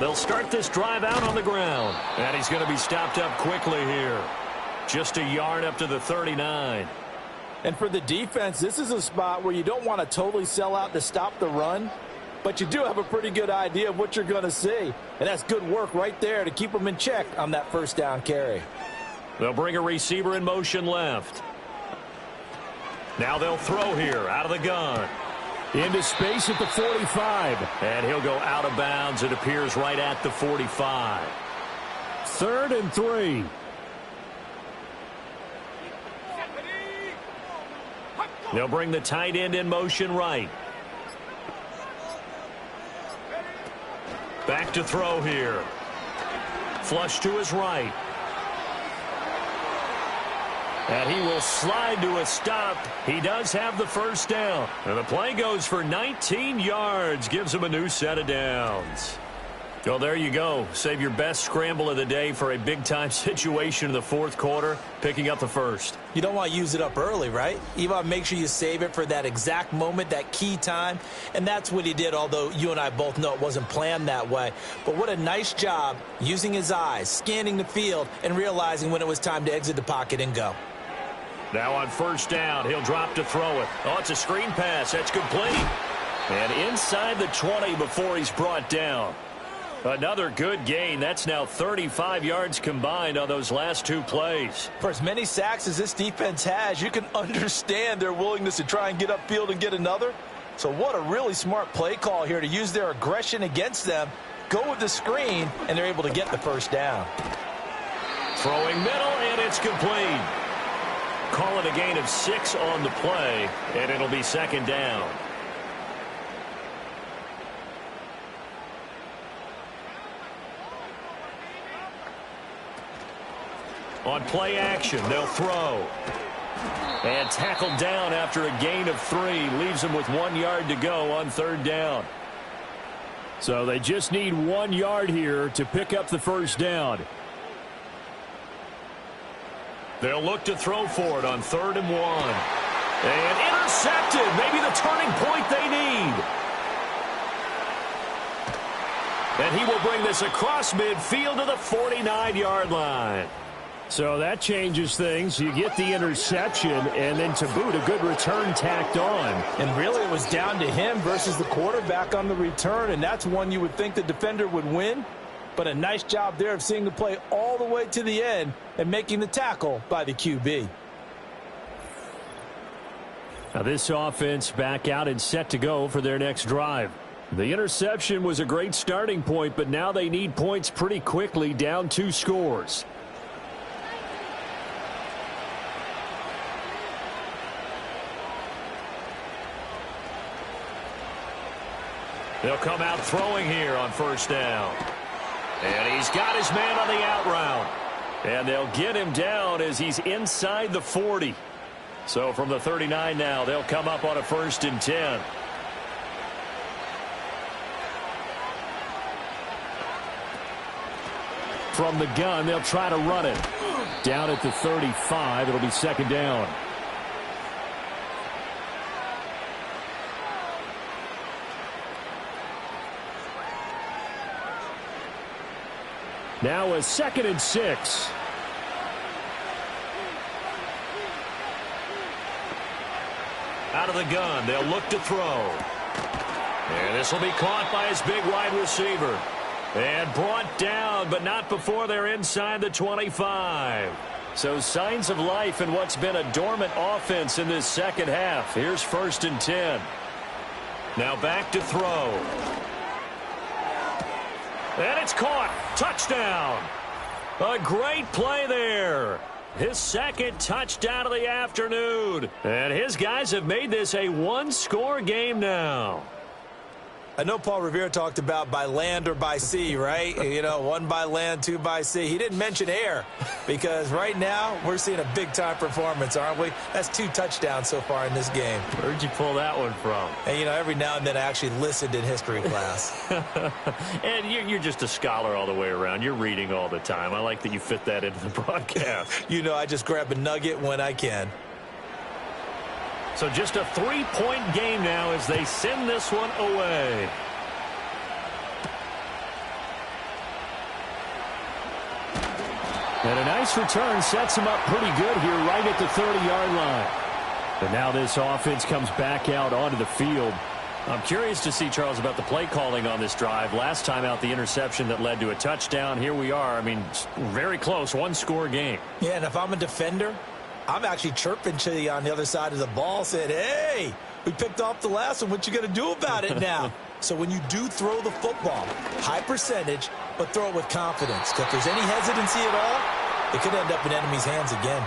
They'll start this drive out on the ground. And he's going to be stopped up quickly here. Just a yard up to the 39. And for the defense, this is a spot where you don't want to totally sell out to stop the run, but you do have a pretty good idea of what you're going to see. And that's good work right there to keep them in check on that 1st down carry. They'll bring a receiver in motion left. Now they'll throw here out of the gun. Into space at the 45. And he'll go out of bounds. It appears right at the 45. 3rd and 3. They'll bring the tight end in motion right. Back to throw here. Flush to his right. And he will slide to a stop. He does have the first down. And the play goes for 19 yards. Gives him a new set of downs. Well, there you go. Save your best scramble of the day for a big-time situation in the fourth quarter, picking up the first. You don't want to use it up early, right? You want to make sure you save it for that exact moment, that key time. And that's what he did, although you and I both know it wasn't planned that way. But what a nice job using his eyes, scanning the field, and realizing when it was time to exit the pocket and go. Now on first down, he'll drop to throw it. Oh, it's a screen pass. That's complete. And inside the 20 before he's brought down. Another good gain. That's now 35 yards combined on those last two plays. For as many sacks as this defense has, you can understand their willingness to try and get upfield and get another. So what a really smart play call here to use their aggression against them, go with the screen, and they're able to get the first down. Throwing middle, and it's complete. Call it a gain of 6 on the play, and it'll be second down. On play action, they'll throw. And tackled down after a gain of 3. Leaves them with 1 yard to go on third down. So they just need 1 yard here to pick up the first down. They'll look to throw for it on 3rd and 1. And intercepted. Maybe the turning point they need. And he will bring this across midfield to the 49-yard line. So that changes things. You get the interception, and then to boot, a good return tacked on. And really it was down to him versus the quarterback on the return, and that's one you would think the defender would win. But a nice job there of seeing the play all the way to the end and making the tackle by the QB. Now this offense back out and set to go for their next drive. The interception was a great starting point, but now they need points pretty quickly, down 2 scores. They'll come out throwing here on first down. And he's got his man on the out route. And they'll get him down as he's inside the 40. So from the 39 now, they'll come up on a 1st and 10. From the gun, they'll try to run it. Down at the 35, it'll be second down. Now a 2nd and 6. Out of the gun, they'll look to throw. And this will be caught by his big wide receiver. And brought down, but not before they're inside the 25. So signs of life in what's been a dormant offense in this second half. Here's 1st and 10. Now back to throw. And it's caught. Touchdown. A great play there. His 2nd touchdown of the afternoon. And his guys have made this a 1-score game now. I know Paul Revere talked about by land or by sea, right? You know, 1 by land, 2 by sea. He didn't mention air because right now we're seeing a big-time performance, aren't we? That's 2 touchdowns so far in this game. Where'd you pull that one from? And, you know, every now and then I actually listened in history class. And you're just a scholar all the way around. You're reading all the time. I like that you fit that into the broadcast. You know, I just grab a nugget when I can. So just a 3-point game now as they send this one away. And a nice return sets him up pretty good here right at the 30-yard line. And now this offense comes back out onto the field. I'm curious to see, Charles, about the play calling on this drive. Last time out, the interception that led to a touchdown. Here we are. I mean, very close, 1-score game. Yeah, and if I'm a defender, I'm actually chirping to you on the other side of the ball, saying, hey, we picked off the last one. What you going to do about it now? So when you do throw the football, high percentage, but throw it with confidence. Because if there's any hesitancy at all, it could end up in enemy's hands again.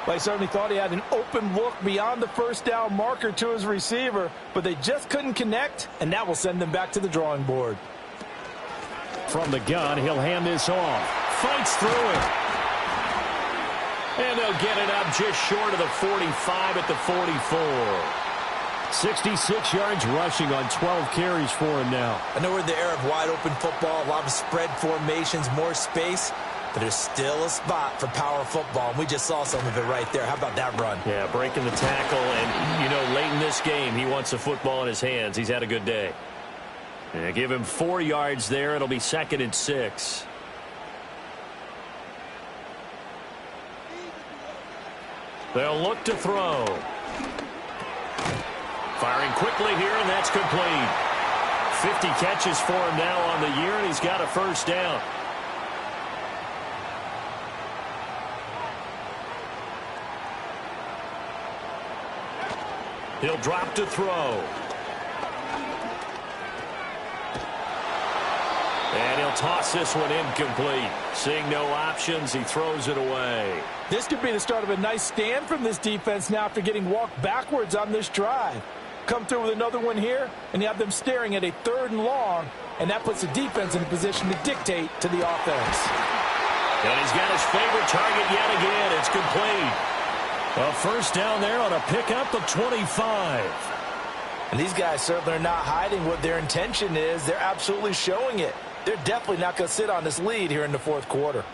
Well, he certainly thought he had an open look beyond the first down marker to his receiver, but they just couldn't connect, and that will send them back to the drawing board. From the gun, he'll hand this off. Fights through it. And they'll get it up just short of the 45 at the 44. 66 yards rushing on 12 carries for him now. I know we're in the era of wide-open football, a lot of spread formations, more space, but there's still a spot for power football, and we just saw some of it right there. How about that run? Yeah, breaking the tackle, and, you know, late in this game, he wants the football in his hands. He's had a good day. And give him 4 yards there. It'll be 2nd and 6. They'll look to throw. Firing quickly here, and that's complete. 50 catches for him now on the year, and he's got a first down. He'll drop to throw. And he'll toss this one incomplete. Seeing no options, he throws it away. This could be the start of a nice stand from this defense now after getting walked backwards on this drive. Come through with another one here, and you have them staring at a 3rd and long, and that puts the defense in a position to dictate to the offense. And he's got his favorite target yet again. It's complete. A first down there on a pickup of 25. And these guys certainly are not hiding what their intention is. They're absolutely showing it. They're definitely not going to sit on this lead here in the 4th quarter.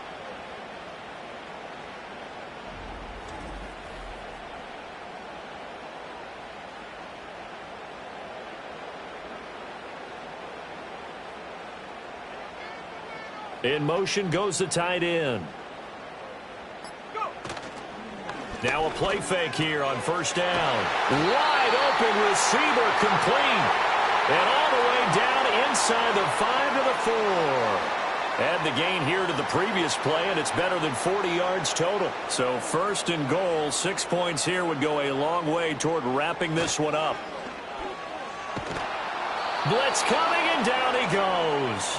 In motion goes the tight end. Now a play fake here on first down. Wide open receiver complete. And all the way down inside the 5 to the 4. Add the gain here to the previous play, and it's better than 40 yards total. So 1st and goal, 6 points here would go a long way toward wrapping this one up. Blitz coming, and down he goes.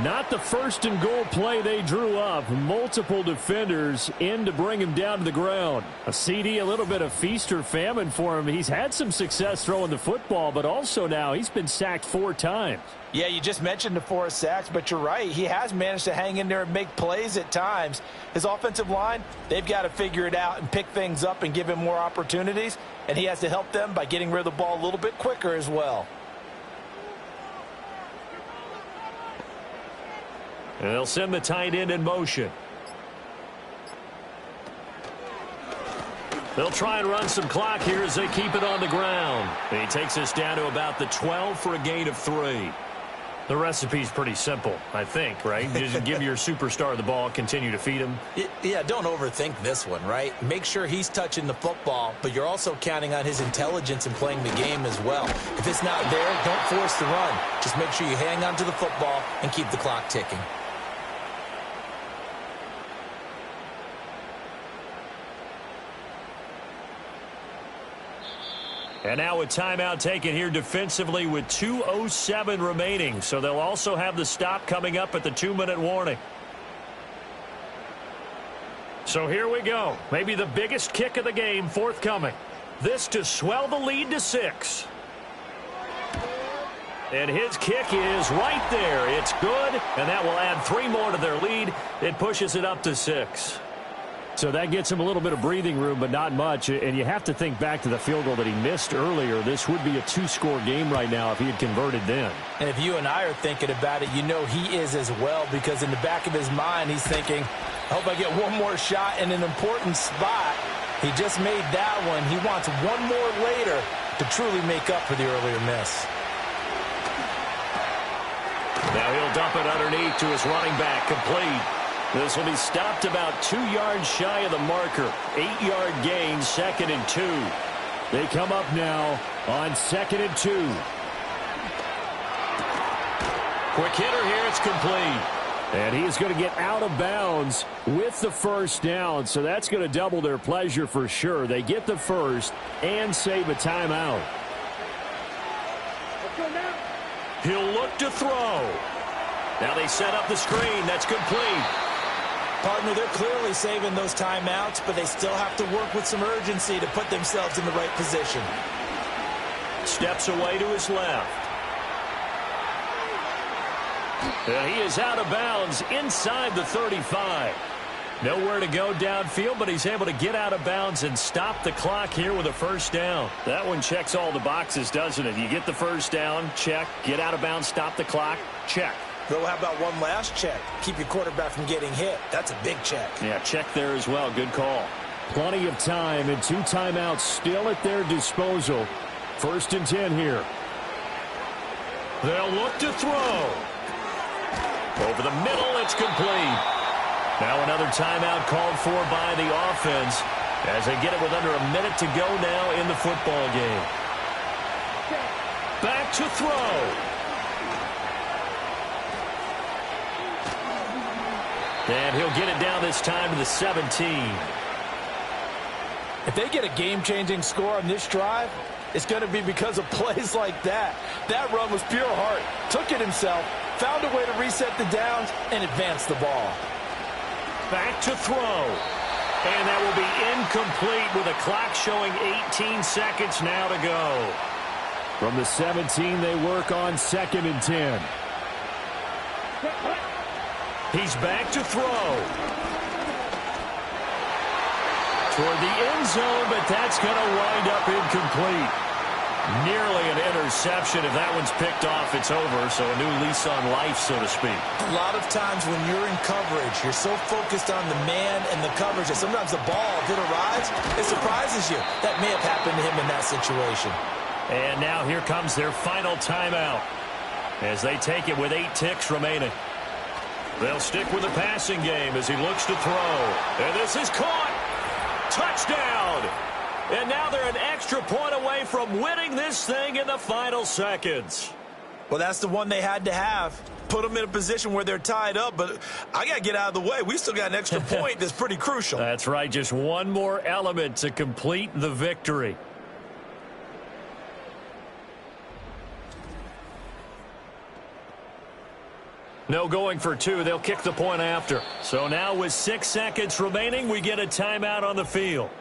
Not the 1st and goal play they drew up. Multiple defenders in to bring him down to the ground. A CD, a little bit of feast or famine for him. He's had some success throwing the football, but also now he's been sacked 4 times. Yeah, you just mentioned the 4 sacks, but you're right. He has managed to hang in there and make plays at times. His offensive line, they've got to figure it out and pick things up and give him more opportunities, and he has to help them by getting rid of the ball a little bit quicker as well. And they'll send the tight end in motion. They'll try and run some clock here as they keep it on the ground. And he takes us down to about the 12 for a gain of 3. The recipe's pretty simple, I think, right? Just give your superstar the ball, continue to feed him. Yeah, don't overthink this one, right? Make sure he's touching the football, but you're also counting on his intelligence in playing the game as well. If it's not there, don't force the run. Just make sure you hang on to the football and keep the clock ticking. And now a timeout taken here defensively with 2:07 remaining. So they'll also have the stop coming up at the 2-minute warning. So here we go. Maybe the biggest kick of the game forthcoming. This to swell the lead to 6. And his kick is right there. It's good, and that will add 3 more to their lead. It pushes it up to 6. So that gets him a little bit of breathing room, but not much. And you have to think back to the field goal that he missed earlier. This would be a 2-score game right now if he had converted then. And if you and I are thinking about it, you know he is as well, because in the back of his mind, he's thinking, I hope I get one more shot in an important spot. He just made that one. He wants one more later to truly make up for the earlier miss. Now he'll dump it underneath to his running back, complete. This will be stopped about 2 yards shy of the marker. 8-yard gain, 2nd and 2. They come up now on 2nd and 2. Quick hitter here, it's complete. And he's going to get out of bounds with the first down, so that's going to double their pleasure for sure. They get the first and save a timeout. He'll look to throw. Now they set up the screen. That's complete. Partner, they're clearly saving those timeouts, but they still have to work with some urgency to put themselves in the right position. Steps away to his left. And he is out of bounds inside the 35. Nowhere to go downfield, but he's able to get out of bounds and stop the clock here with a first down. That one checks all the boxes, doesn't it? You get the first down, check. Get out of bounds, stop the clock, check. Though, how about one last check? Keep your quarterback from getting hit. That's a big check. Yeah, check there as well. Good call. Plenty of time and 2 timeouts still at their disposal. 1st and 10 here. They'll look to throw. Over the middle, it's complete. Now another timeout called for by the offense as they get it with under a minute to go now in the football game. Back to throw. And he'll get it down this time to the 17. If they get a game-changing score on this drive, it's going to be because of plays like that. That run was pure heart. Took it himself, found a way to reset the downs, and advance the ball. Back to throw. And that will be incomplete with a clock showing 18 seconds now to go. From the 17, they work on 2nd and 10. He's back to throw. Toward the end zone, but that's going to wind up incomplete. Nearly an interception. If that one's picked off, it's over. So a new lease on life, so to speak. A lot of times when you're in coverage, you're so focused on the man and the coverage that sometimes the ball, if it arrives, it surprises you. That may have happened to him in that situation. And now here comes their final timeout as they take it with 8 ticks remaining. They'll stick with the passing game as he looks to throw. And this is caught. Touchdown. And now they're an extra point away from winning this thing in the final seconds. Well, that's the one they had to have. Put them in a position where they're tied up, but I got to get out of the way. We still got an extra point that's pretty crucial. That's right. Just one more element to complete the victory. No going for 2. They'll kick the point after. So now with 6 seconds remaining, we get a timeout on the field.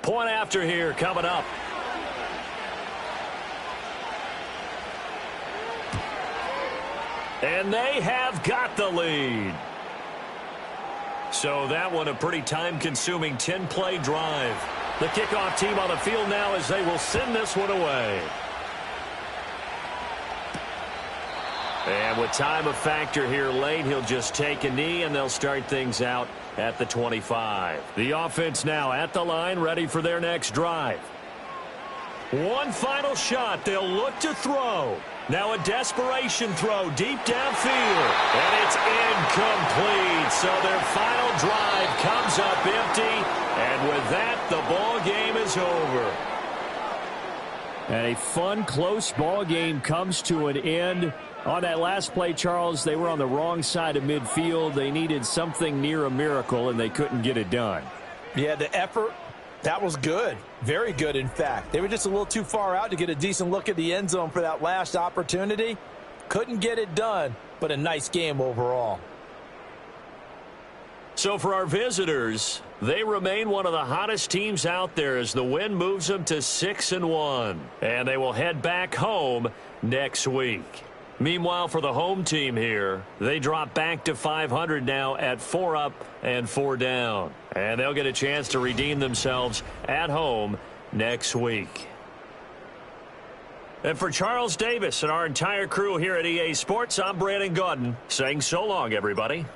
Point after here coming up. And they have got the lead. So that one a pretty time-consuming 10-play drive. The kickoff team on the field now as they will send this one away. And with time a factor here late, he'll just take a knee and they'll start things out at the 25. The offense now at the line, ready for their next drive. One final shot. They'll look to throw. Now a desperation throw deep downfield. And it's incomplete. So their final drive comes up empty. And with that, the ball game is over. And a fun, close ball game comes to an end. On that last play, Charles, they were on the wrong side of midfield. They needed something near a miracle, and they couldn't get it done. Yeah, the effort, that was good. Very good, in fact. They were just a little too far out to get a decent look at the end zone for that last opportunity. Couldn't get it done, but a nice game overall. So for our visitors, they remain one of the hottest teams out there as the win moves them to 6-1. And they will head back home next week. Meanwhile, for the home team here, they drop back to 500 now at 4 up and 4 down. And they'll get a chance to redeem themselves at home next week. And for Charles Davis and our entire crew here at EA Sports, I'm Brandon Gaudin saying so long, everybody.